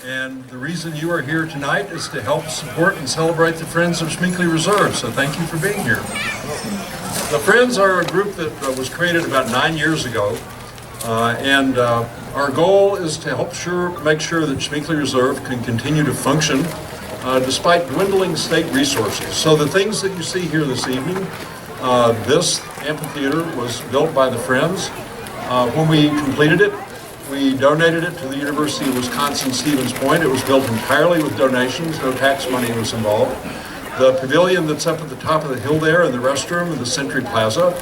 And the reason you are here tonight is to help support and celebrate the Friends of Schmeeckle Reserve, so thank you for being here. The Friends are a group that was created about 9 years ago, and our goal is to help make sure that Schmeeckle Reserve can continue to function despite dwindling state resources. So the things that you see here this evening, this amphitheater was built by the Friends. When we completed it, we donated it to the University of Wisconsin-Stevens Point. It was built entirely with donations, no tax money was involved. The pavilion that's up at the top of the hill there and the restroom and the Century Plaza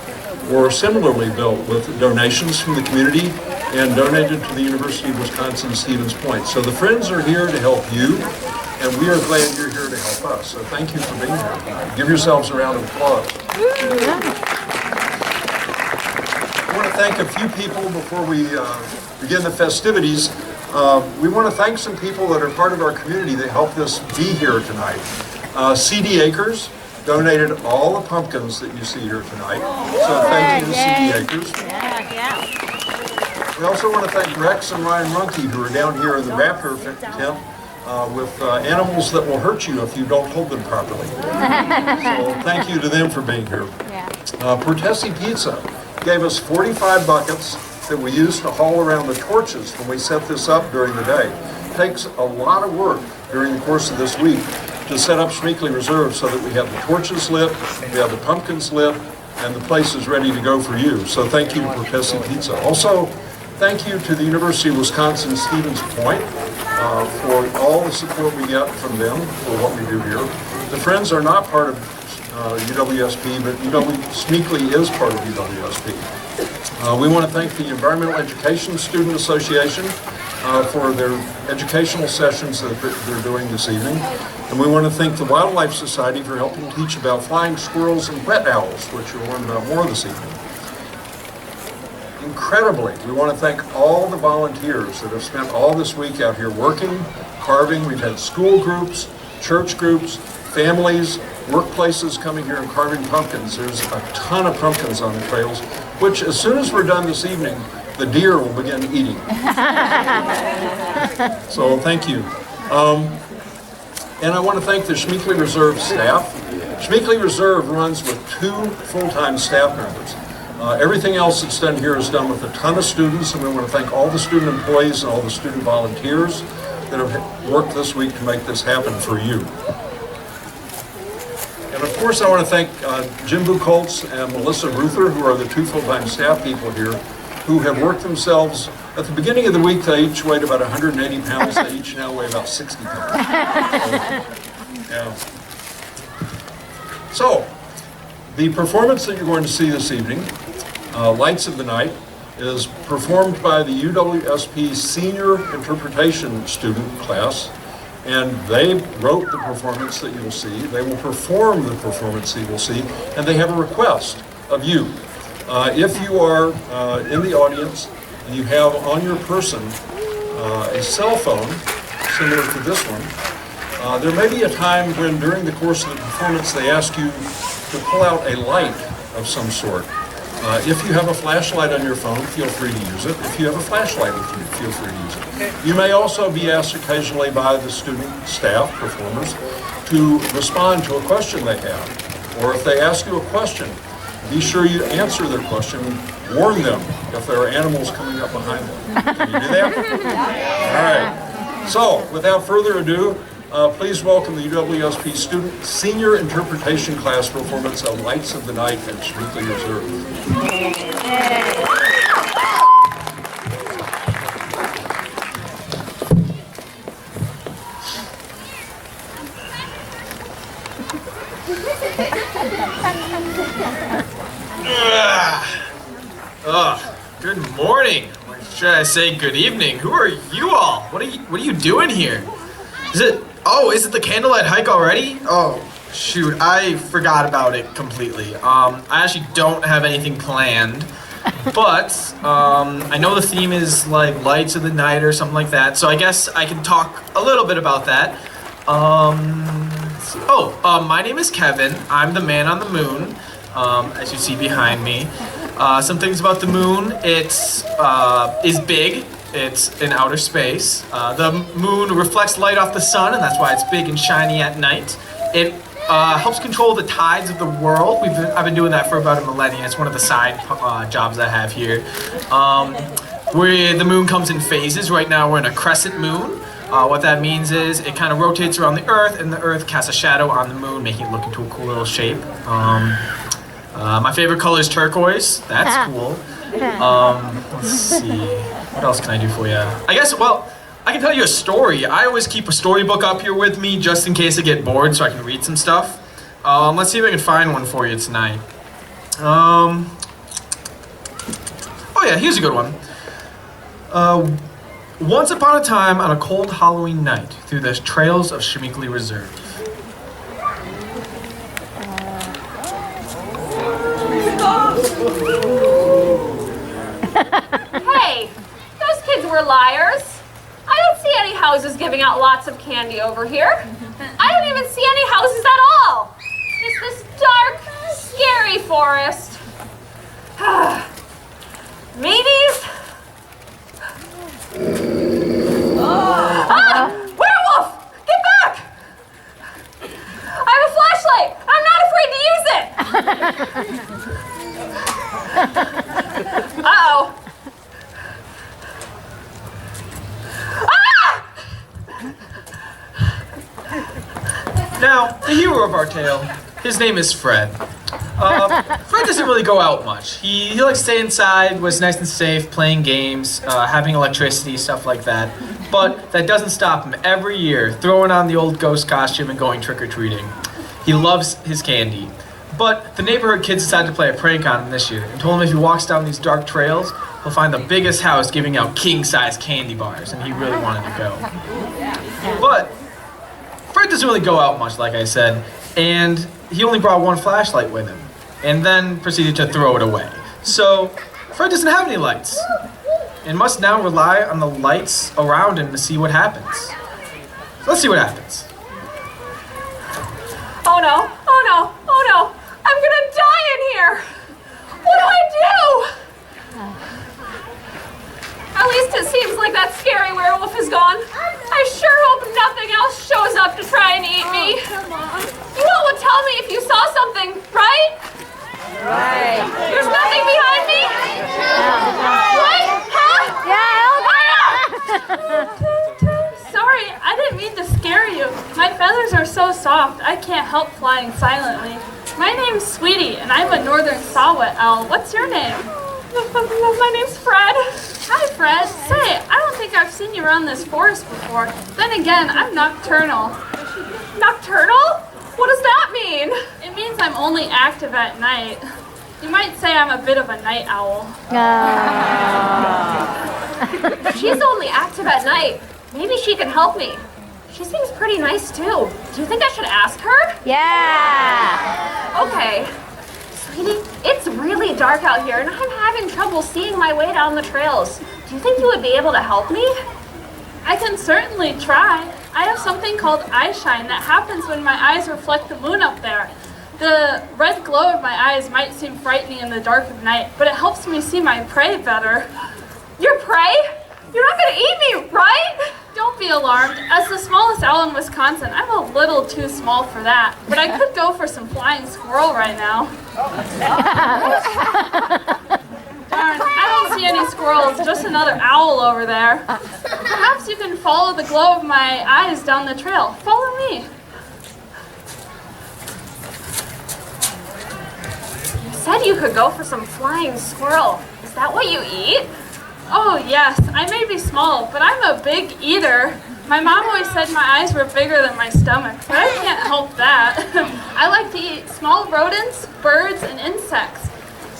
were similarly built with donations from the community and donated to the University of Wisconsin-Stevens Point. So the Friends are here to help you, and we are glad you're here to help us. So thank you for being here tonight. Give yourselves a round of applause. I want to thank a few people before we begin the festivities. We want to thank some people that are part of our community that helped us be here tonight. C.D. Akers donated all the pumpkins that you see here tonight. So thank you to C.D. Akers. We also want to thank Rex and Ryan Runke, who are down here in the Raptor tent with animals that will hurt you if you don't hold them properly. So thank you to them for being here. Portesi Pizza gave us 45 buckets that we used to haul around the torches when we set this up during the day. It takes a lot of work during the course of this week to set up Schmeeckle Reserve so that we have the torches lit, we have the pumpkins lit, and the place is ready to go for you. So thank you to Portesi Pizza. Also, thank you to the University of Wisconsin-Stevens Point for all the support we get from them for what we do here. The Friends are not part of UWSP, but Schmeeckle is part of UWSP. We want to thank the Environmental Education Student Association for their educational sessions that they're doing this evening. And we want to thank the Wildlife Society for helping teach about flying squirrels and wet owls, which you'll learn about more this evening. Incredibly, we want to thank all the volunteers that have spent all this week out here working, carving. We've had school groups, church groups, families, workplaces coming here and carving pumpkins. There's a ton of pumpkins on the trails, which as soon as we're done this evening, the deer will begin eating. So thank you. And I want to thank the Schmeeckle Reserve staff. Schmeeckle Reserve runs with 2 full-time staff members. Everything else that's done here is done with a ton of students, and we want to thank all the student employees and all the student volunteers that have worked this week to make this happen for you. And of course, I want to thank Jim Buchholz and Melissa Ruther, who are the 2 full-time staff people here, who have worked themselves. At the beginning of the week, they each weighed about 180 pounds. They each now weigh about 60 pounds. So, the performance that you're going to see this evening, Lights of the Night, is performed by the UWSP Senior Interpretation Student class. And they wrote the performance that you'll see. They will perform the performance that you will see, and they have a request of you. If you are in the audience and you have on your person a cell phone similar to this one, there may be a time when during the course of the performance they ask you to pull out a light of some sort. If you have a flashlight on your phone, feel free to use it. If you have a flashlight with you, feel free to use it. You may also be asked occasionally by the student staff performers to respond to a question they have. Or if they ask you a question, be sure you answer their question. Warn them if there are animals coming up behind them. Can you do that? All right. So, without further ado, please welcome the UWSP Student Senior Interpretation Class performance of Lights of the Night at Schmeeckle Reserve. Good morning. Or should I say good evening? Who are you all? What are you doing here? Is it the Candlelight hike already? Oh, shoot, I forgot about it completely. I actually don't have anything planned, but I know the theme is like Lights of the Night or something like that, so I guess I can talk a little bit about that. My name is Kevin. I'm the man on the moon, as you see behind me. Some things about the moon. It is big. It's in outer space. The moon reflects light off the sun, and that's why it's big and shiny at night. It helps control the tides of the world. I've been doing that for about a millennia. It's one of the side jobs I have here. Where the moon comes in phases. Right now we're in a crescent moon. What that means is it kind of rotates around the Earth, and the Earth casts a shadow on the moon, making it look into a cool little shape. My favorite color is turquoise. That's cool. Let's see. What else can I do for you? I guess, well, I can tell you a story. I always keep a storybook up here with me just in case I get bored so I can read some stuff. Let's see if I can find one for you tonight. Oh yeah, here's a good one. Once upon a time on a cold Halloween night through the trails of Schmeeckle Reserve. Hey, those kids were liars. I don't see any houses giving out lots of candy over here. I don't even see any houses at all. Just this dark, scary forest. Meanies? Ah! Werewolf! Get back! I have a flashlight. I'm not afraid to use it. Uh-oh. Now, the hero of our tale, his name is Fred. Fred doesn't really go out much. He likes to stay inside, was nice and safe, playing games, having electricity, stuff like that. But that doesn't stop him every year throwing on the old ghost costume and going trick-or-treating. He loves his candy. But the neighborhood kids decided to play a prank on him this year and told him if he walks down these dark trails, he'll find the biggest house giving out king-size candy bars, and he really wanted to go. But Fred doesn't really go out much, like I said, and he only brought one flashlight with him, and then proceeded to throw it away. So, Fred doesn't have any lights, and must now rely on the lights around him to see what happens. So let's see what happens. Oh no, oh no, oh no. I'm gonna die in here. What do I do? At least it seems like that scary werewolf is gone. I sure hope nothing else shows up to try and eat me. You all would tell me if you saw something, right? Right. There's nothing behind me? What? Huh? Sorry, I didn't mean to scare you. My feathers are so soft, I can't help flying silently. My name's Sweetie, and I'm a northern saw-whet owl. What's your name? My name's Fred. Hi, Fred. Say, I don't think I've seen you around this forest before. Then again, I'm nocturnal. Nocturnal? What does that mean? It means I'm only active at night. You might say I'm a bit of a night owl. She's only active at night. Maybe she can help me. She seems pretty nice too. Do you think I should ask her? Yeah. Okay. Sweetie, it's really dark out here and I'm having trouble seeing my way down the trails. Do you think you would be able to help me? I can certainly try. I have something called eye shine that happens when my eyes reflect the moon up there. The red glow of my eyes might seem frightening in the dark of night, but it helps me see my prey better. Your prey? You're not gonna eat me, right? Don't be alarmed. As the smallest owl in Wisconsin, I'm a little too small for that. But I could go for some flying squirrel right now. Darn, I don't see any squirrels, just another owl over there. Perhaps you can follow the glow of my eyes down the trail. Follow me. You said you could go for some flying squirrel. Is that what you eat? Oh yes, I may be small, but I'm a big eater. My mom always said my eyes were bigger than my stomach, but I can't help that. I like to eat small rodents, birds, and insects.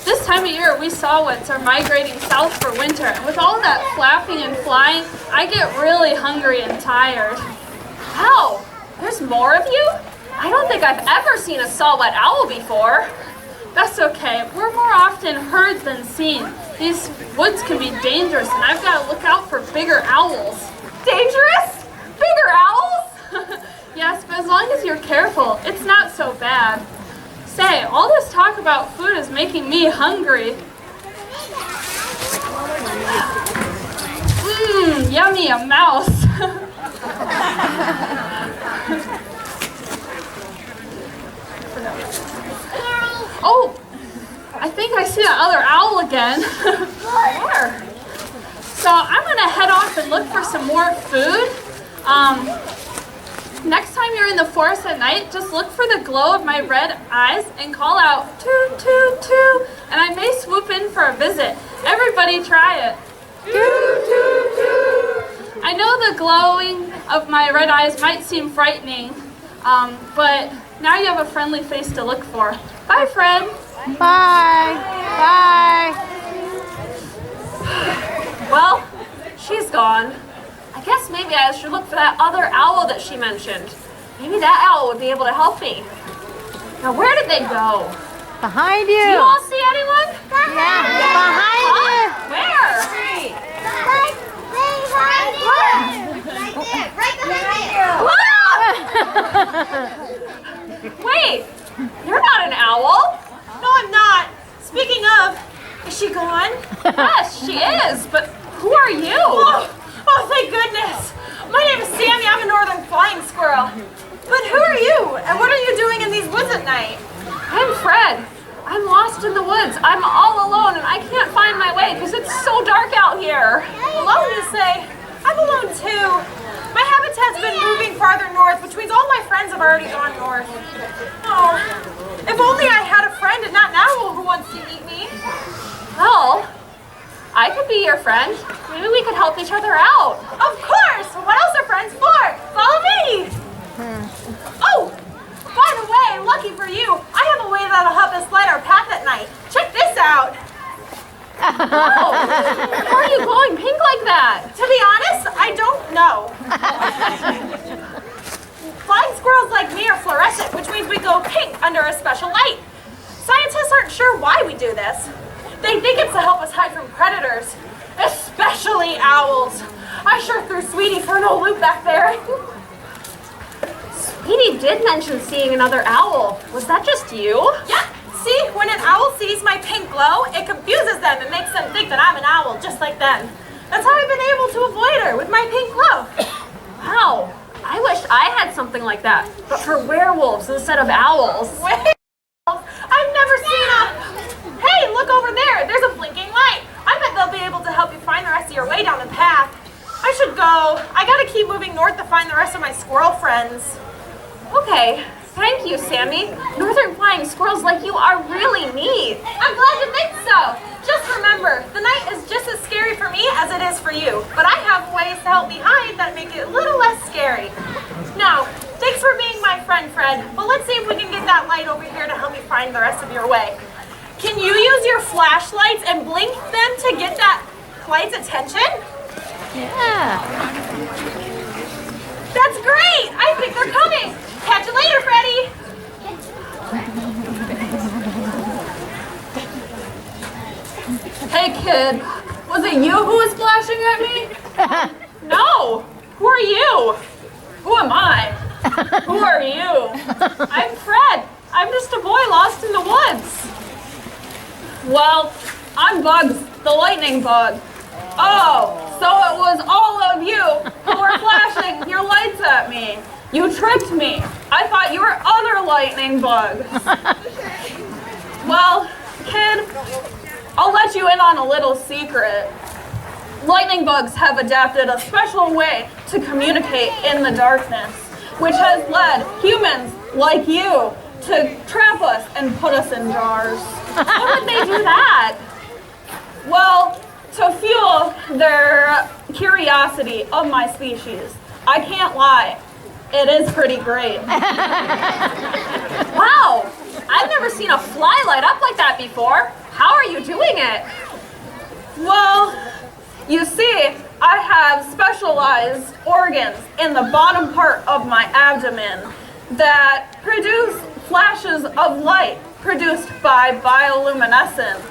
This time of year, we saw-whets are migrating south for winter, and with all that flapping and flying, I get really hungry and tired. Wow, there's more of you? I don't think I've ever seen a saw-whet owl before. That's okay, we're more often heard than seen. These woods can be dangerous, and I've got to look out for bigger owls. Dangerous? Bigger owls? Yes, but as long as you're careful, it's not so bad. Say, all this talk about food is making me hungry. Yummy, a mouse. Oh, I think I see that other owl again. Where? So I'm gonna head off and look for some more food. Next time you're in the forest at night, just look for the glow of my red eyes and call out toot toot toot, and I may swoop in for a visit. Everybody try it. Toot toot toot. I know the glowing of my red eyes might seem frightening, but now you have a friendly face to look for. Bye, friend. Bye. Bye. Well, she's gone. I guess maybe I should look for that other owl that she mentioned. Maybe that owl would be able to help me. Now, where did they go? Behind Do you you. all see anyone? Yeah. Behind you. Where? Wait, you're not an owl. No, I'm not. Speaking of, is she gone? Yes, she is, but who are you? Oh, thank goodness. My name is Sammy. I'm a northern flying squirrel. But who are you? And what are you doing in these woods at night? I'm Fred. I'm lost in the woods. I'm all alone and I can't find my way because it's so dark out here. Alone, you say? I'm alone too. My habitat's been moving farther north, which means all my friends have already gone north. Oh, if only I had a friend and not an owl who wants to eat me. Well, I could be your friend. Maybe we could help each other out. Of course! What else are friends for? Follow me! Oh! By the way, lucky for you, I have a way that'll help us light our path at night. Check this out! Oh, how are you glowing pink like that? To be honest, I don't know. Flying squirrels like me are fluorescent, which means we glow pink under a special light. Scientists aren't sure why we do this. They think it's to help us hide from predators, especially owls. I sure threw Sweetie for no loop back there. Sweetie did mention seeing another owl. Was that just you? Yeah, see, when an owl sees my pink glow, it confuses them and makes them think that I'm an owl just like them. That's how I've been able to avoid her with my pink glow. Wow, I wish I had something like that, but for werewolves instead of owls. I've never seen a... Hey, look over there. There's a blinking light. I bet they'll be able to help you find the rest of your way down the path. I should go. I gotta keep moving north to find the rest of my squirrel friends. Okay, thank you, Sammy. Northern flying squirrels like you are really neat. I'm glad you think so. Just remember, the night is just as scary for me as it is for you. But I have ways to help me hide that make it a little less scary. Now, thanks for being my friend, Fred. But let's see if we can get that light over here to help me find the rest of your way. Can you use your flashlights and blink them to get that light's attention? Yeah. That's great! I think they're coming! Catch you later, Freddie! Hey, kid, was it you who was flashing at me? No, who are you? Who am I? Who are you? I'm Fred. I'm just a boy lost in the woods. Well, I'm Bugs, the lightning bug. Oh, so it was all of you who were flashing your lights at me. You tricked me. I thought you were other lightning bugs. Well, kid, I'll let you in on a little secret. Lightning bugs have adapted a special way to communicate in the darkness, which has led humans like you to trap us and put us in jars. Why would they do that? Well, to fuel their curiosity of my species. I can't lie, it is pretty great. Wow, I've never seen a fly light up like that before. How are you doing it? Well, you see, I have specialized organs in the bottom part of my abdomen that produce flashes of light produced by bioluminescence.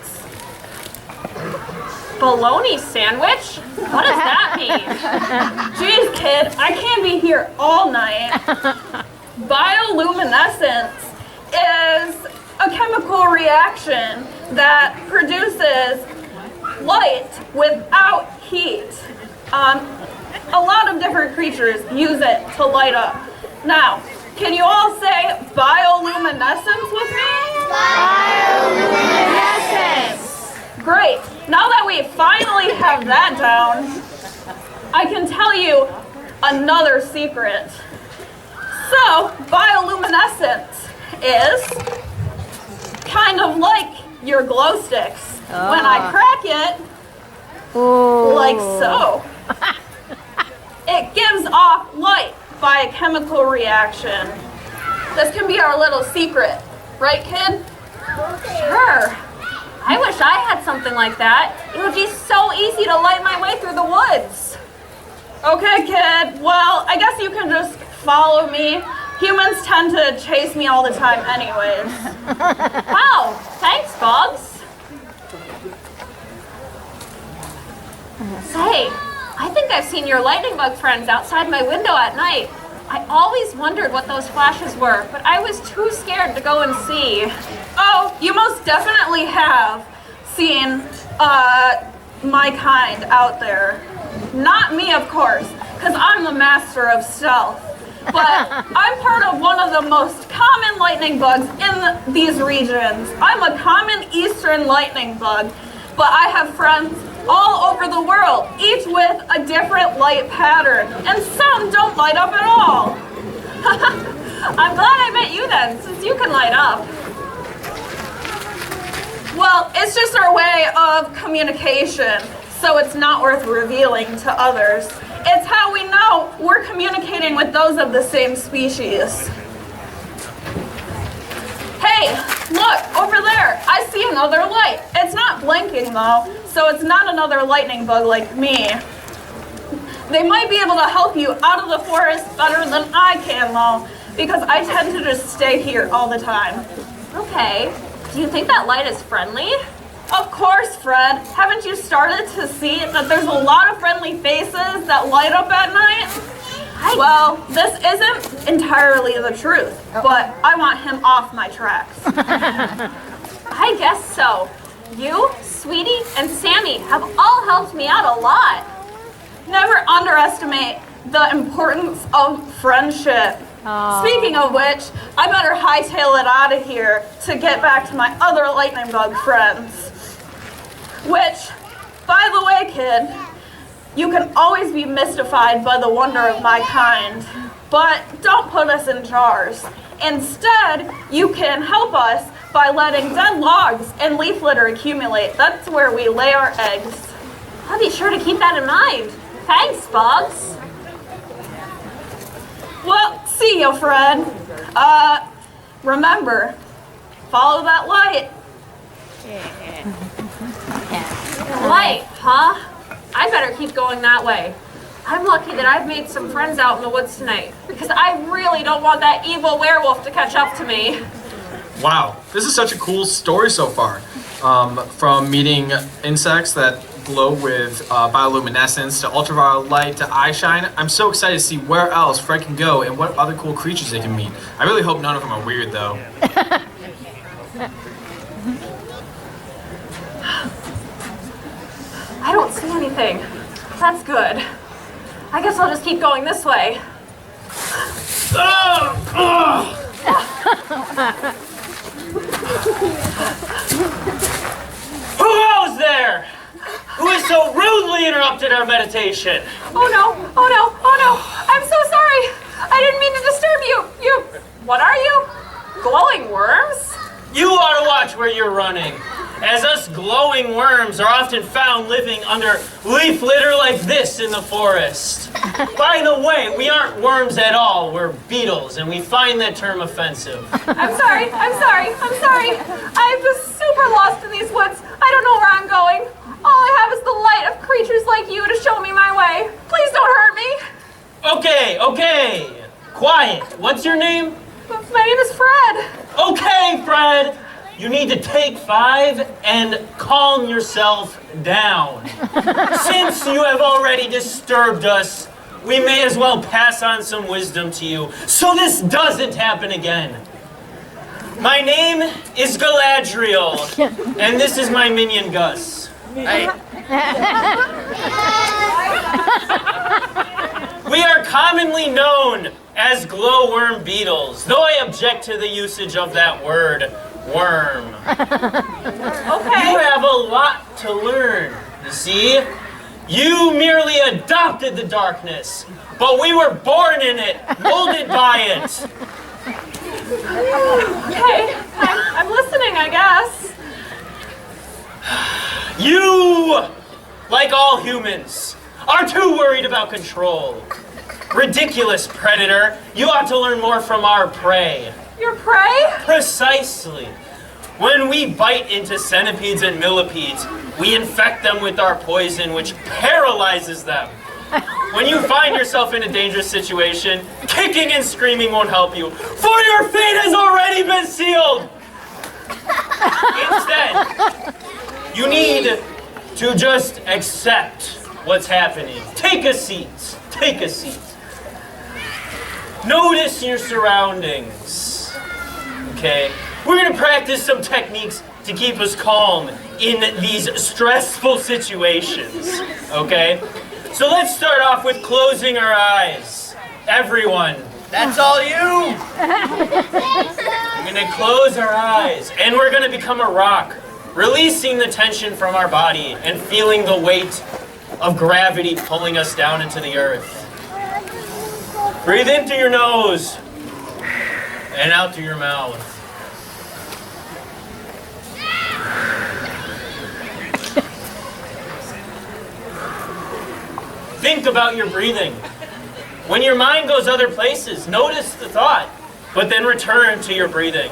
Bologna sandwich? What does that mean? Jeez, kid, I can't be here all night. Bioluminescence is a chemical reaction that produces light without heat. A lot of different creatures use it to light up. Now, can you all say bioluminescence with me? Bioluminescence! Great. Now that we finally have that down, I can tell you another secret. So, bioluminescence is kind of like your glow sticks. When I crack it, like so, it gives off light by a chemical reaction. This can be our little secret, right, kid? Sure. I wish I had something like that. It would be so easy to light my way through the woods. Okay, kid. Well, I guess you can just follow me. Humans tend to chase me all the time anyways. Wow, thanks, Bugs. Say, I think I've seen your lightning bug friends outside my window at night. I always wondered what those flashes were, but I was too scared to go and see. Oh, you most definitely have seen my kind out there. Not me, of course, because I'm the master of stealth. But I'm part of one of the most common lightning bugs in these regions. I'm a common eastern lightning bug, but I have friends all over the world, each with a different light pattern, and some don't light up at all. I'm glad I met you then, since you can light up. Well, it's just our way of communication, so it's not worth revealing to others. It's how we know we're communicating with those of the same species. Hey, look, over there, I see another light. It's not blinking though, so it's not another lightning bug like me. They might be able to help you out of the forest better than I can though, because I tend to just stay here all the time. Okay, do you think that light is friendly? Of course, Fred. Haven't you started to see that there's a lot of friendly faces that light up at night? Well, this isn't entirely the truth, but I want him off my tracks. I guess so. You, Sweetie, and Sammy have all helped me out a lot. Never underestimate the importance of friendship. Speaking of which, I better hightail it out of here to get back to my other lightning bug friends. Which, by the way, kid, you can always be mystified by the wonder of my kind, but don't put us in jars. Instead, you can help us by letting dead logs and leaf litter accumulate. That's where we lay our eggs. I'll be sure to keep that in mind. Thanks, Bugs. Well, see you, Fred. Remember, follow that light. Light, huh? I better keep going that way. I'm lucky that I've made some friends out in the woods tonight, because I really don't want that evil werewolf to catch up to me. Wow, this is such a cool story so far. From meeting insects that glow with bioluminescence to ultraviolet light to eye shine. I'm so excited to see where else Fred can go and what other cool creatures they can meet. I really hope none of them are weird though. I don't see anything. That's good. I guess I'll just keep going this way. Who goes there? Who has so rudely interrupted our meditation? Oh no, oh no, oh no. I'm so sorry. I didn't mean to disturb you. What are you? Glowing worms? You ought to watch where you're running, as us glowing worms are often found living under leaf litter like this in the forest. By the way, we aren't worms at all, we're beetles, and we find that term offensive. I'm sorry. I'm just super lost in these woods. I don't know where I'm going. All I have is the light of creatures like you to show me my way. Please don't hurt me. Okay. Quiet. What's your name? My name is Fred. Okay, Fred. You need to take 5 and calm yourself down. Since you have already disturbed us, we may as well pass on some wisdom to you, so this doesn't happen again. My name is Galadriel, and this is my minion Gus. We are commonly known as glowworm beetles, though I object to the usage of that word, worm. Okay. You have a lot to learn, you see? You merely adopted the darkness, but we were born in it, molded by it. Okay, I'm listening, I guess. You, like all humans, are too worried about control. Ridiculous predator. You ought to learn more from our prey. Your prey? Precisely. When we bite into centipedes and millipedes, we infect them with our poison, which paralyzes them. When you find yourself in a dangerous situation, kicking and screaming won't help you, for your fate has already been sealed. Instead, you need to just accept what's happening. Take a seat. Take a seat. Notice your surroundings. Okay? We're going to practice some techniques to keep us calm in these stressful situations. Okay? So let's start off with closing our eyes. Everyone. That's all you. We're going to close our eyes and we're going to become a rock, releasing the tension from our body and feeling the weight of gravity pulling us down into the earth. Breathe in through your nose and out through your mouth. Think about your breathing. When your mind goes other places, notice the thought, but then return to your breathing.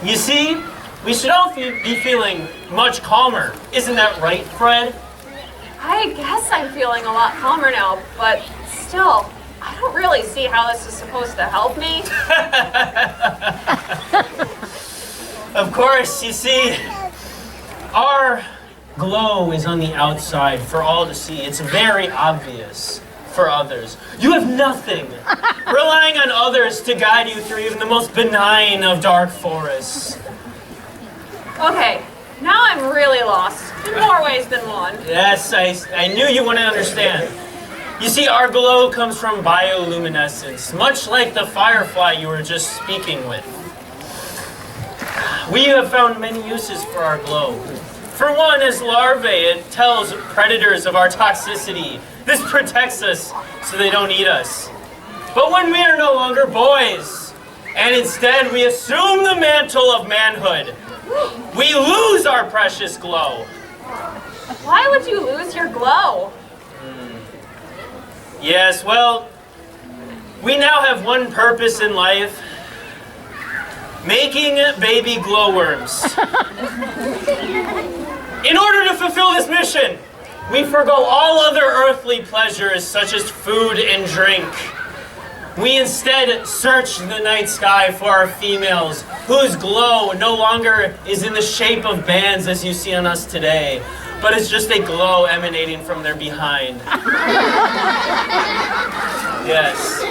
You see, we should all be feeling much calmer. Isn't that right, Fred? I guess I'm feeling a lot calmer now, but still, I don't really see how this is supposed to help me. Of course, you see, our glow is on the outside for all to see. It's very obvious for others. You have nothing. Relying on others to guide you through even the most benign of dark forests. Okay, now I'm really lost, in more ways than one. Yes, I knew you wouldn't understand. You see, our glow comes from bioluminescence, much like the firefly you were just speaking with. We have found many uses for our glow. For one, as larvae, it tells predators of our toxicity. This protects us so they don't eat us. But when we are no longer boys, and instead we assume the mantle of manhood, we lose our precious glow. Why would you lose your glow? Yes, well, we now have one purpose in life. Making baby glowworms. In order to fulfill this mission, we forgo all other earthly pleasures such as food and drink. We instead search the night sky for our females, whose glow no longer is in the shape of bands as you see on us today, but is just a glow emanating from their behind. Yes.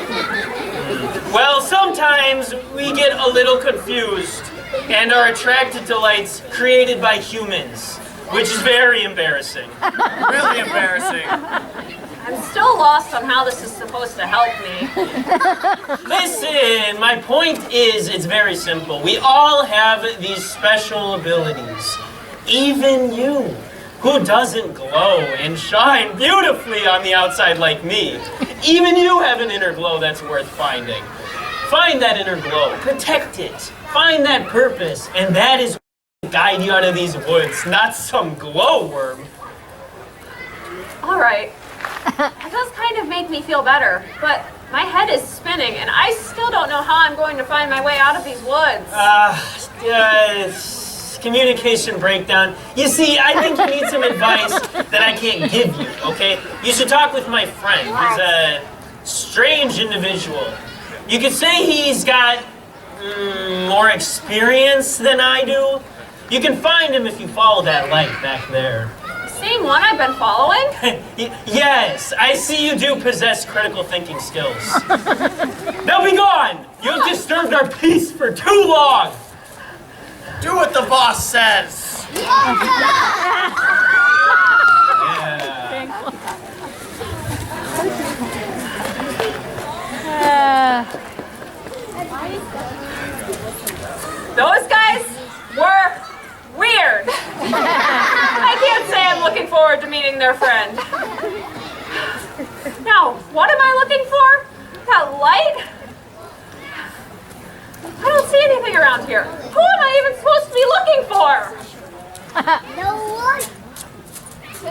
Well, sometimes we get a little confused and are attracted to lights created by humans, which is very embarrassing. Really embarrassing. I'm still lost on how this is supposed to help me. Listen, my point is, it's very simple. We all have these special abilities. Even you, who doesn't glow and shine beautifully on the outside like me. Even you have an inner glow that's worth finding. Find that inner glow, protect it, find that purpose, and that is what will guide you out of these woods, not some glowworm. All right, that does kind of make me feel better, but my head is spinning, and I still don't know how I'm going to find my way out of these woods. Communication breakdown. You see, I think you need some advice that I can't give you, okay? You should talk with my friend. He's a strange individual. You could say he's got more experience than I do. You can find him if you follow that light back there. Same one I've been following? Yes, I see you do possess critical thinking skills. Now be gone! You've disturbed our peace for too long! Do what the boss says. Those guys were weird. I can't say I'm looking forward to meeting their friend. Now, what am I looking for? That light? I don't see anything around here. Who am I even supposed to be looking for?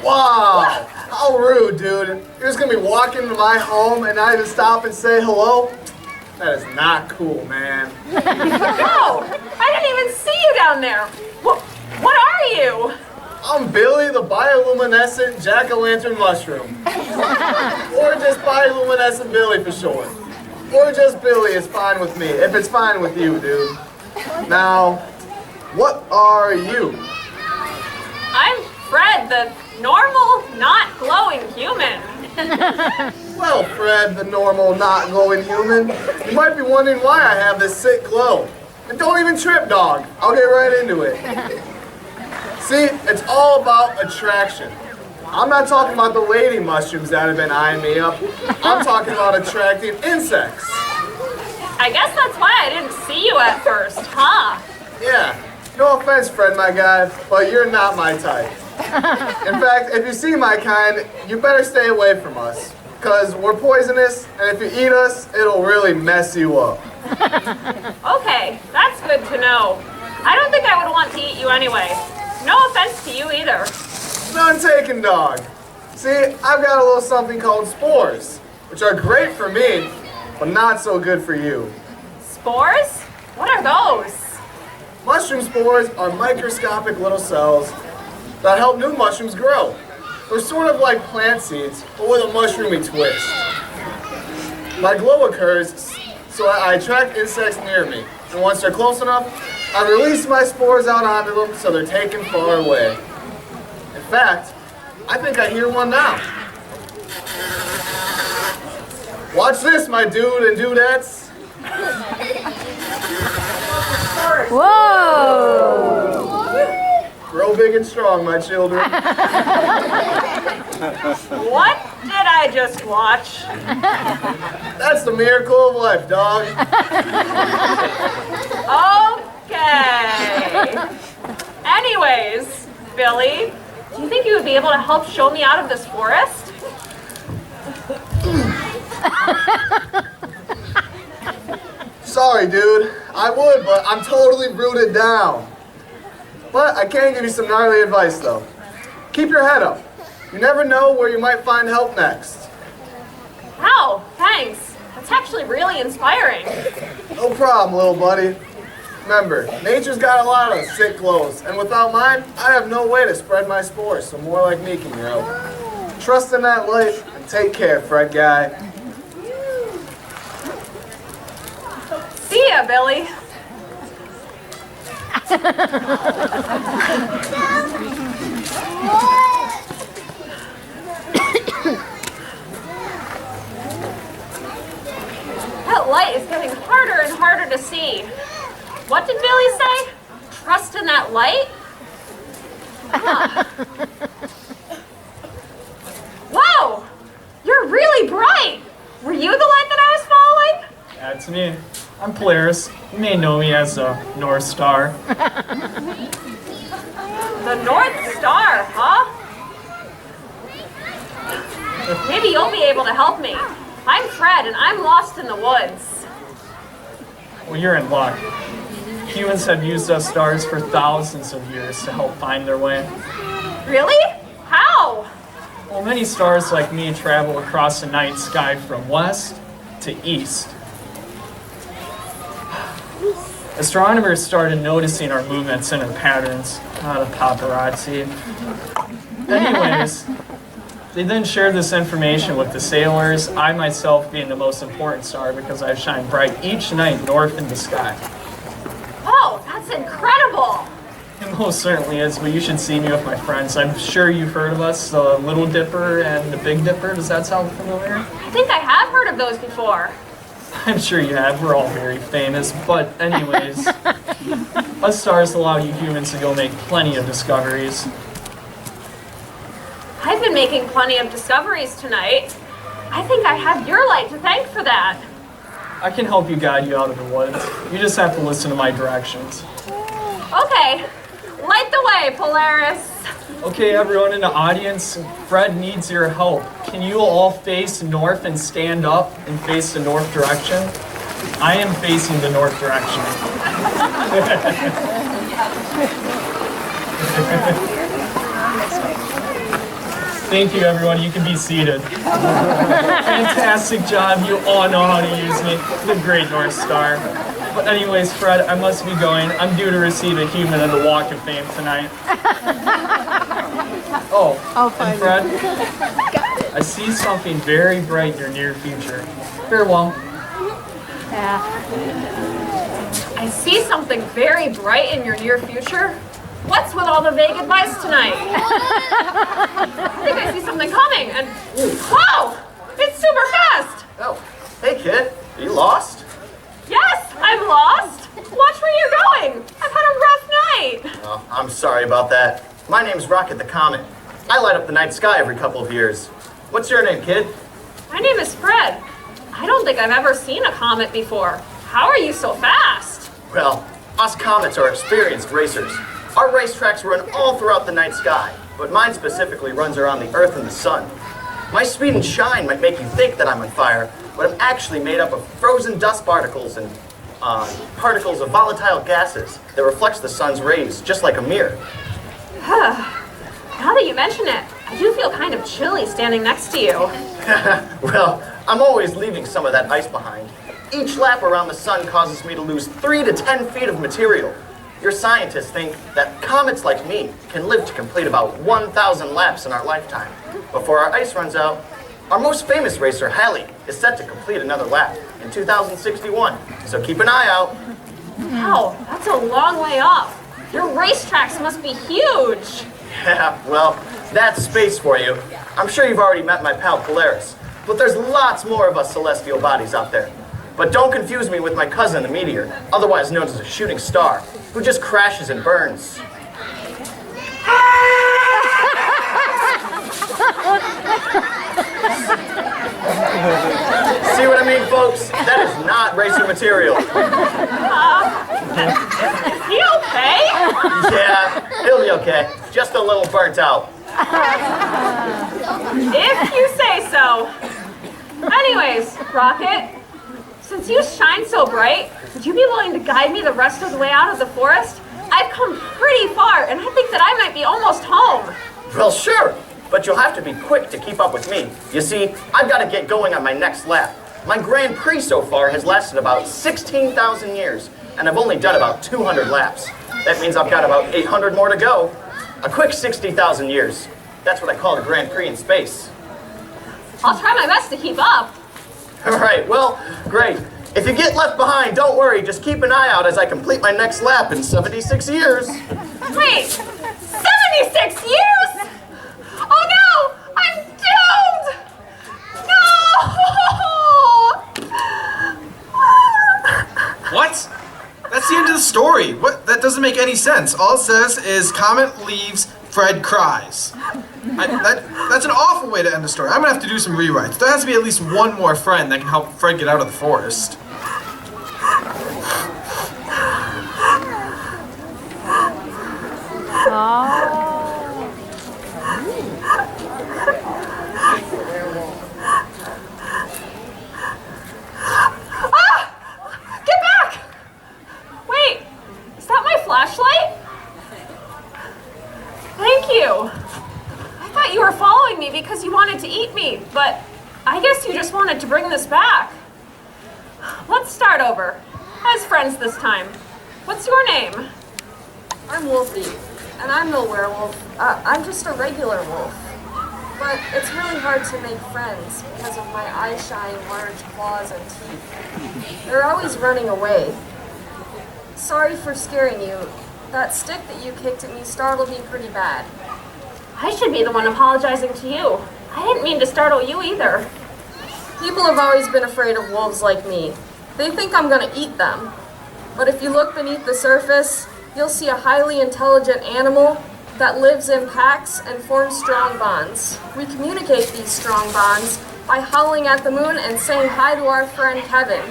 Wow, how rude, dude. You're just gonna be walking into my home and I just stop and say hello? That is not cool, man. No, I didn't even see you down there. What are you? I'm Billy the bioluminescent jack-o'-lantern mushroom. Or just bioluminescent Billy for short. Or just Billy is fine with me, if it's fine with you, dude. Now, what are you? I'm Fred, the normal, not glowing human. Well, Fred, the normal, not glowing human, you might be wondering why I have this sick glow. And don't even trip, dog. I'll get right into it. See, it's all about attraction. I'm not talking about the lady mushrooms that have been eyeing me up. I'm talking about attracting insects. I guess that's why I didn't see you at first, huh? Yeah, no offense, Fred, my guy, but you're not my type. In fact, if you see my kind, you better stay away from us. Because we're poisonous, and if you eat us, it'll really mess you up. Okay, that's good to know. I don't think I would want to eat you anyway. No offense to you either. None taken, dog. See, I've got a little something called spores, which are great for me, but not so good for you. Spores? What are those? Mushroom spores are microscopic little cells that help new mushrooms grow. They're sort of like plant seeds, but with a mushroomy twist. My glow occurs, so I attract insects near me. And once they're close enough, I release my spores out onto them so they're taken far away. In fact, I think I hear one now. Watch this, my dude and dudettes. Whoa! Grow big and strong, my children. What did I just watch? That's the miracle of life, dog. Okay. Anyways, Billy, do you think you would be able to help show me out of this forest? Sorry, dude. I would, but I'm totally rooted down. But I can give you some gnarly advice, though. Keep your head up. You never know where you might find help next. Wow, thanks. That's actually really inspiring. No problem, little buddy. Remember, nature's got a lot of sick glows, and without mine, I have no way to spread my spores, so more like me can grow. Trust in that light, and take care, Fred guy. See ya, Billy. That light is getting harder and harder to see. What did Billy say? Trust in that light? Huh. Whoa! You're really bright! Were you the light that I was following? That's me. I'm Polaris. You may know me as the North Star. The North Star, huh? Maybe you'll be able to help me. I'm Fred, and I'm lost in the woods. Well, you're in luck. Humans have used us stars for thousands of years to help find their way. Really? How? Well, many stars like me travel across the night sky from west to east. Astronomers started noticing our movements and our patterns, not a paparazzi. Anyways, they then shared this information with the sailors, I myself being the most important star because I shine bright each night north in the sky. Oh, that's incredible! It most certainly is, but you should see me with my friends. I'm sure you've heard of us, the Little Dipper and the Big Dipper. Does that sound familiar? I think I have heard of those before. I'm sure you have. We're all very famous. But anyways, Us stars allow you humans to go make plenty of discoveries. I've been making plenty of discoveries tonight. I think I have your light to thank for that. I can help you guide you out of the woods. You just have to listen to my directions. Okay, light the way, Polaris. Okay, everyone in the audience, Fred needs your help. Can you all face north and stand up and face the north direction? I am facing the north direction. Thank you, everyone. You can be seated. Fantastic job. You all know how to use me. The great North Star. But anyways, Fred, I must be going. I'm due to receive a human in the Walk of Fame tonight. Oh, and Fred, I see something very bright in your near future. Farewell. I see something very bright in your near future. What's with all the vague advice tonight? I think I see something coming, and whoa! It's super fast! Oh, hey kid, are you lost? Yes, I'm lost! Watch where you're going! I've had a rough night! Oh, I'm sorry about that. My name's Rocket the Comet. I light up the night sky every couple of years. What's your name, kid? My name is Fred. I don't think I've ever seen a comet before. How are you so fast? Well, us comets are experienced racers. Our racetracks run all throughout the night sky, but mine specifically runs around the Earth and the Sun. My speed and shine might make you think that I'm on fire, but I'm actually made up of frozen dust particles and particles of volatile gases that reflects the sun's rays, just like a mirror. Now that you mention it, I do feel kind of chilly standing next to you. Well, I'm always leaving some of that ice behind. Each lap around the sun causes me to lose 3 to 10 feet of material. Your scientists think that comets like me can live to complete about 1,000 laps in our lifetime. Before our ice runs out, our most famous racer, Halley, is set to complete another lap in 2061. So keep an eye out. Wow, that's a long way off. Your racetracks must be huge. Yeah, well, that's space for you. I'm sure you've already met my pal Polaris, but there's lots more of us celestial bodies out there. But don't confuse me with my cousin, the meteor, otherwise known as a shooting star, who just crashes and burns. See what I mean, folks? That is not racer material. Is he okay? Yeah, he'll be okay. Just a little burnt out. If you say so. Anyways, Rocket, since you shine so bright, would you be willing to guide me the rest of the way out of the forest? I've come pretty far, and I think that I might be almost home. Well, sure, but you'll have to be quick to keep up with me. You see, I've got to get going on my next lap. My Grand Prix so far has lasted about 16,000 years, and I've only done about 200 laps. That means I've got about 800 more to go. A quick 60,000 years. That's what I call a Grand Prix in space. I'll try my best to keep up. All right, well, great. If you get left behind, don't worry. Just keep an eye out as I complete my next lap in 76 years. Wait, 76 years? Oh no, I'm doomed! No! What? That's the end of the story. What? That doesn't make any sense. All it says is Comet leaves, Fred cries. That's an awful way to end the story. I'm gonna have to do some rewrites. There has to be at least one more friend that can help Fred get out of the forest. Get back! Wait, is that my flashlight? Thank you. I thought you were following me because you wanted to eat me, but I guess you just wanted to bring this back. Let's start over. As friends this time. What's your name? I'm Wolfie, and I'm no werewolf. I'm just a regular wolf. But it's really hard to make friends because of my eye-shine, large claws, and teeth. They're always running away. Sorry for scaring you. That stick that you kicked at me startled me pretty bad. I should be the one apologizing to you. I didn't mean to startle you either. People have always been afraid of wolves like me. They think I'm gonna eat them. But if you look beneath the surface, you'll see a highly intelligent animal that lives in packs and forms strong bonds. We communicate these strong bonds by howling at the moon and saying hi to our friend Kevin.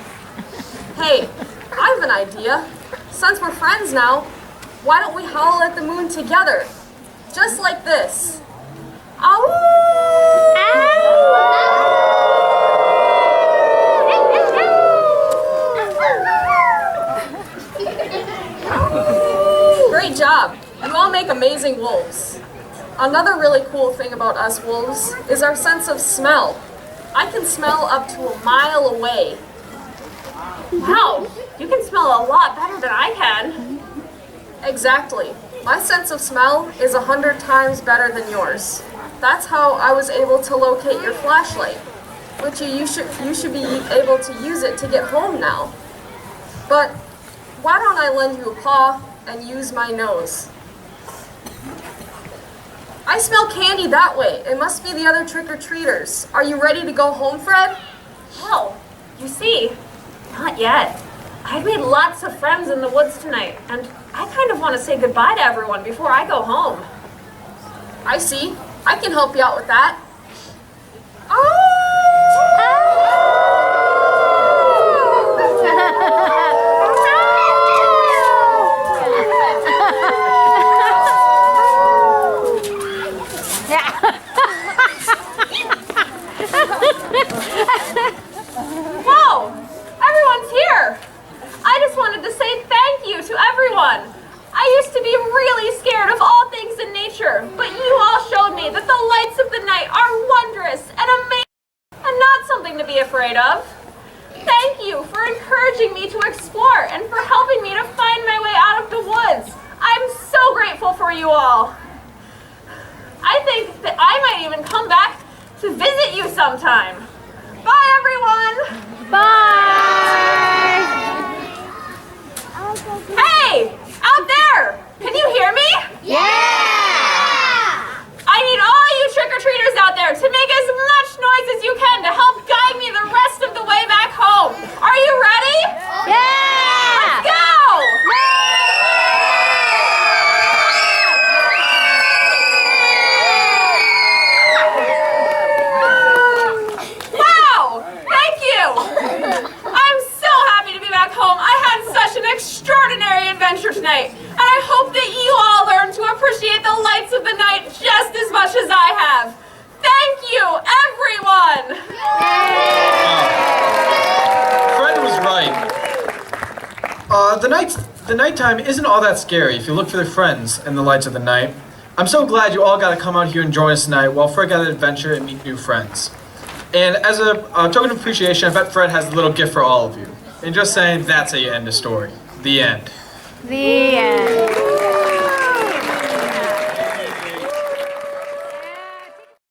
Hey, I have an idea. Since we're friends now, why don't we howl at the moon together? Just like this. Great job. You all make amazing wolves. Another really cool thing about us wolves is our sense of smell. I can smell up to a mile away. Wow, you can smell a lot better than I can. Exactly. My sense of smell is 100 times better than yours. That's how I was able to locate your flashlight, which you should be able to use it to get home now. But why don't I lend you a paw and use my nose? I smell candy that way. It must be the other trick-or-treaters. Are you ready to go home, Fred? Well, you see, not yet. I've made lots of friends in the woods tonight, and I kind of want to say goodbye to everyone before I go home. I see. I can help you out with that. Whoa! Everyone's here! I just wanted to say thank you to everyone. I used to be really scared of all things in nature, but you all showed me that the lights of the night are wondrous and amazing and not something to be afraid of. Thank you for encouraging me to explore and for helping me to find my way out of the woods. I'm so grateful for you all. I think that I might even come back to visit you sometime. Bye, everyone! Bye! Hey! Out there! Can you hear me? Yeah! I need all you trick-or-treaters out there to make as much noise as you can to help guide me the rest of the way back home. Are you ready? Yeah! Let's go! Wow! Thank you! I'm so happy to be back home. I had such an extraordinary adventure tonight, and I hope that you all learn to appreciate the lights of the night just as much as I have. Thank you, everyone! Fred was right. The nighttime isn't all that scary if you look for the friends in the lights of the night. I'm so glad you all got to come out here and join us tonight while Fred got an adventure and meet new friends. And as a token of appreciation, I bet Fred has a little gift for all of you. And just saying, that's how you end a story. The end. The